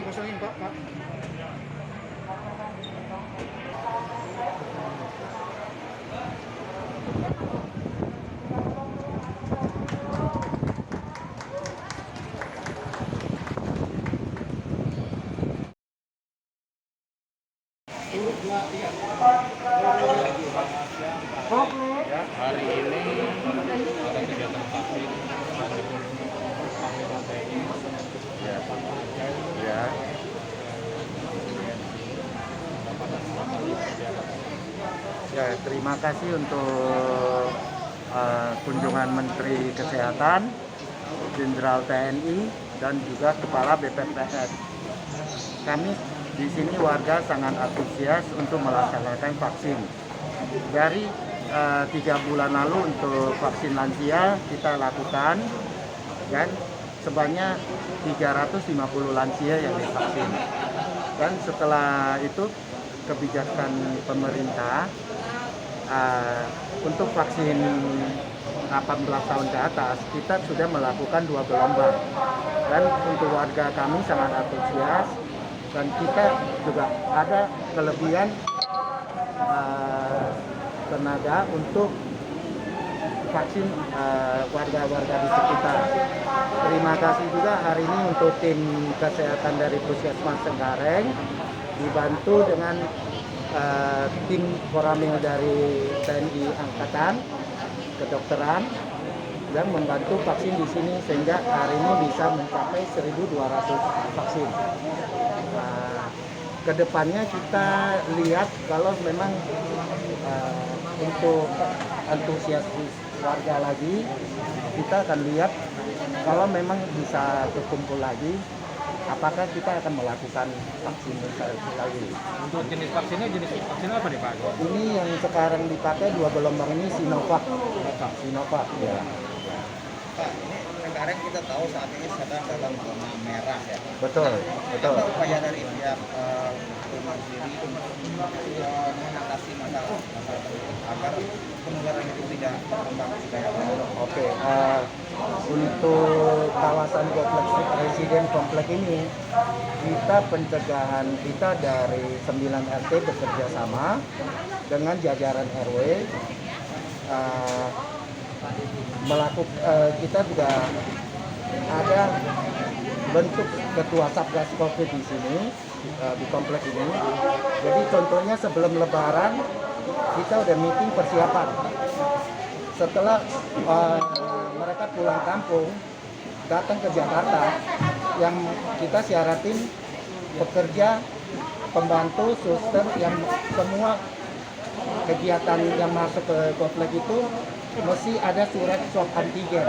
Kosongin Pak. Hari ini ada kegiatan vaksin Panglima TNI. Ya, terima kasih untuk kunjungan Menteri Kesehatan, Jenderal TNI, dan juga Kepala BPPS. Kami di sini warga sangat antusias untuk melaksanakan vaksin. Dari 3 bulan lalu untuk vaksin lansia kita lakukan, dan sebanyak 350 lansia yang divaksin. Dan setelah itu kebijakan pemerintah untuk vaksin 18 tahun ke atas kita sudah melakukan 2 gelombang, dan untuk warga kami sangat antusias, dan kita juga ada kelebihan tenaga untuk vaksin warga-warga di sekitar. Terima kasih juga hari ini untuk tim kesehatan dari Puskesmas Cengkareng, dibantu dengan tim Koramil dari TNI Angkatan Kedokteran, dan membantu vaksin di sini sehingga hari ini bisa mencapai 1.200 vaksin. Kedepannya kita lihat kalau memang untuk antusias warga lagi, kita akan lihat kalau memang bisa berkumpul lagi, apakah kita akan melakukan vaksin lagi. Untuk jenis vaksinnya apa nih Pak? Ini yang sekarang dipakai 2 gelombang ini Sinovac ya. Pak, ini Cengkareng kita tahu saat ini sedang dalam zona merah ya. Betul. Apa upaya dari pihak rumah sendiri mengatasi masalah agar penularan itu tidak berkembang lebih banyak? Oke, untuk kawasan kompleks residen komplek ini, kita pencegahan kita dari 9 RT bekerja sama dengan jajaran RW, kita juga ada bentuk ketua Satgas Covid di sini, di komplek ini. Jadi contohnya sebelum Lebaran kita udah meeting persiapan. Setelah mereka pulang kampung datang ke Jakarta, yang kita syaratin pekerja, pembantu, suster, yang semua kegiatan yang masuk ke komplek itu mesti ada surat swab antigen.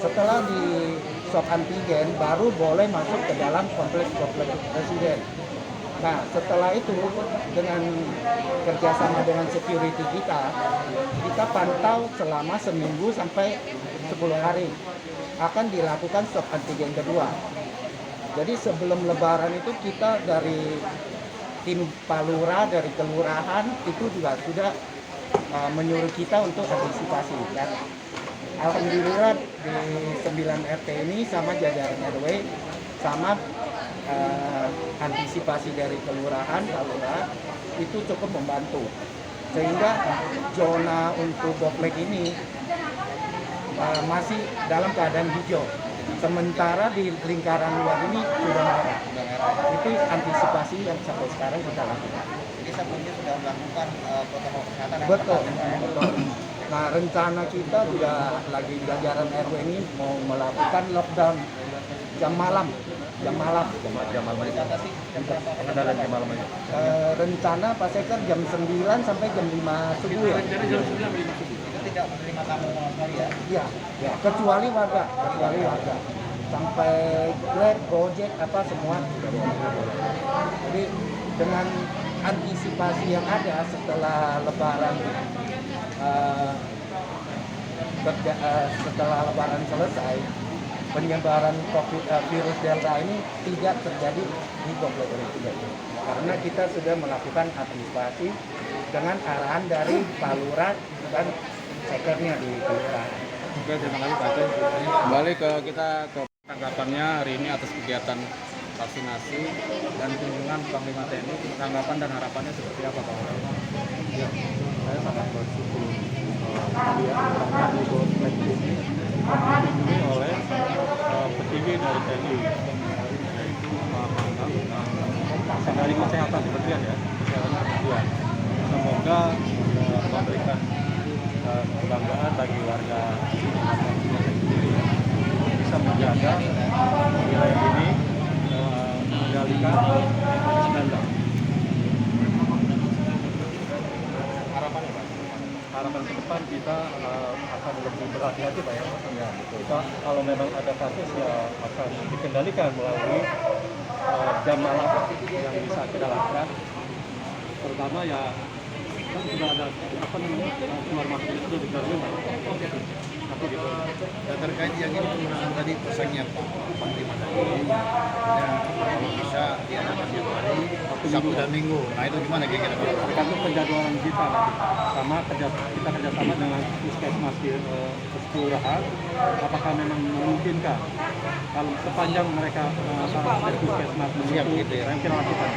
Setelah di swab antigen baru boleh masuk ke dalam kompleks residen. Nah, setelah itu dengan kerjasama dengan security kita pantau selama seminggu sampai 10 hari akan dilakukan swab antigen kedua. Jadi sebelum Lebaran itu kita dari tim Palura, dari kelurahan itu juga sudah menyuruh kita untuk antisipasi. Dan alhamdulillah di 9 RT ini sama jajaran RW sama antisipasi dari kelurahan Palura itu cukup membantu, sehingga zona untuk komplek ini masih dalam keadaan hijau, sementara di lingkaran luar ini sudah merah. Itu antisipasi yang sampai sekarang kita lakukan. Jadi sebelumnya sudah melakukan protokol kesehatan yang Betul. ketat. Nah, rencana kita juga lagi jajaran RW ini mau melakukan lockdown jam malam. Jam malam Dibatasi jam berapa? pengendalian jam malam aja. Rencana Pak Sekar jam 9 sampai jam 5 subuh ya. Itu tidak menerima tamu sama sekali ya. Iya, ya, kecuali warga. sampai Grab, Gojek apa semua sudah boleh. Jadi dengan antisipasi yang ada setelah Lebaran setelah Lebaran selesai, penyebaran virus Delta ini tidak terjadi di komplek Duren 3 ini. Karena kita sudah melakukan antisipasi dengan arahan dari Pak Lurah dan sekernya di kelurahan. Oke, terima kasih Pak Aceh. Kembali ke kita ke tanggapannya hari ini atas kegiatan vaksinasi dan kunjungan Panglima TNI, tanggapan dan harapannya seperti apa Pak? Ya, saya sangat bersyukur karena di komplek ini dikunjungi oleh petinggi dari TNI, yaitu Pak Bambang dari Kesehatan Kementerian ya, Kesehatan Kementerian. Semoga memberikan kebanggaan bagi warga bisa menjaga wilayah ini mengendalikan COVID-19. Harapannya Pak? Harapan ke depan kita akan lebih berhati-hati Pak ya. Kita kalau memang ada kasus ya akan dikendalikan melalui jam malam yang bisa kita lakukan. Terutama ya kan sudah ada keluar masuk itu sudah diterima. Tapi gitu. Dan terkait yang ini penggunaan tadi pesannya Pak Panglima tadi, dan kalau bisa diadakan tiap hari Sabtu dan Minggu. Nah itu gimana kira-kira Pak? Tergantung penjadwalan kita nanti. Kita kerjasama dengan puskesmas di kelurahan. Apakah memang memungkinkan? Kalau sepanjang mereka dari puskesmas Siap begitu, gitu ya. yang kita lakukan.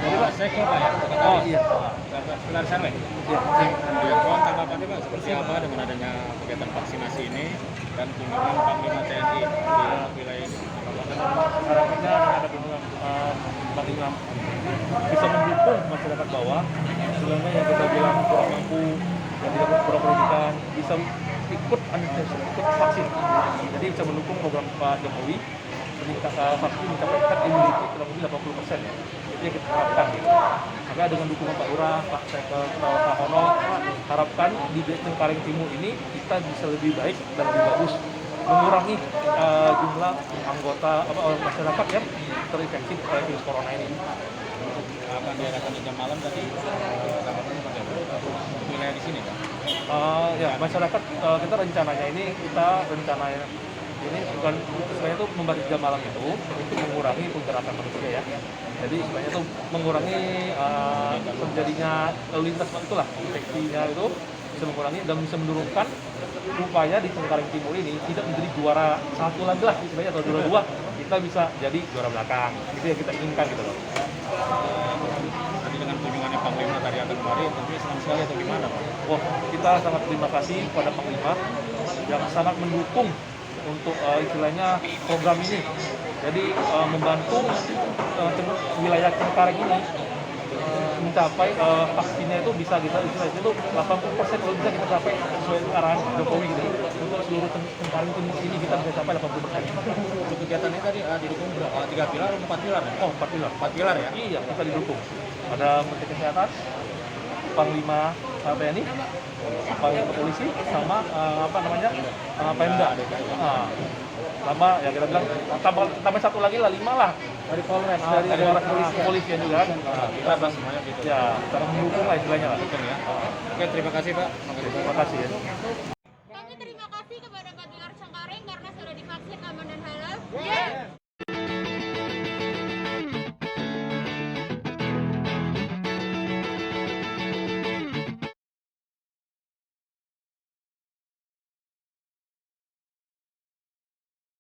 Jadi Pak, saya ke Pak ya? Oh iya. Sekitar sana ya? Iya. Ya, Pak, tanggapannya Pak seperti apa dengan adanya kegiatan vaksinasi ini dan kunjungan Panglima TNI di wilayah ini? Harapannya dengan ada kunjungan Panglima bisa mendukung masyarakat bawah, sehingga yang kita bilang kurang mampu, yang tidak kurang pendidikan bisa ikut vaksin. Jadi bisa mendukung program Pak Jokowi peningkatan vaksin mencapai immunity kurang lebih 80%. Itu yang kita harapkan. Maka dengan dukungan Pak Lurah, Pak Seker, Pak Hono, harapkan di Cengkareng Timur ini kita bisa lebih baik dan lebih bagus mengurangi jumlah anggota masyarakat yang terinfeksi oleh virus corona ini. Akan diadakan di jam malam tadi, tanggapannya seperti apa? Wilayah di sini Pak? Ya masyarakat kita rencananya ini ini bukan sebenarnya itu membatasi jam malam itu mengurangi pergerakan manusia ya. Jadi sebenarnya itu mengurangi terjadinya lalu lintas itulah infeksinya itu bisa mengurangi dan bisa menurunkan upaya di Cengkareng Timur ini tidak menjadi juara satu lagi lah sebenarnya atau juara dua, kita bisa jadi juara belakang. Itu yang kita inginkan gitu loh. Tadi dengan kunjungannya Panglima tadi akan kemarin, tentunya senang sekali atau gimana Pak? Wah, kita sangat terima kasih kepada Panglima yang sangat mendukung untuk istilahnya program ini. Jadi membantu wilayah Cengkareng ini mencapai vaksinnya itu bisa kita istilahnya itu 80% kalau bisa kita capai sesuai arahan Jokowi gitu. Untuk seluruh Cengkareng Timur ini kita bisa capai 80%. Untuk kegiatannya tadi didukung berapa? 3 pilar atau 4 pilar ya? Oh, 4 pilar. 4 pilar ya? Iya, kita didukung. Ada Menteri Kesehatan, Panglima TNI, Panglima Polisi, sama Pemda. Sama ya kita bilang tambah satu lagi lah 5 lah dari Polres, dari kepolisian juga kan. Kita bahas semuanya gitu. Ya, cara mendukung lah istilahnya lah. Ya. Oke, terima kasih Pak. Terima kasih ya.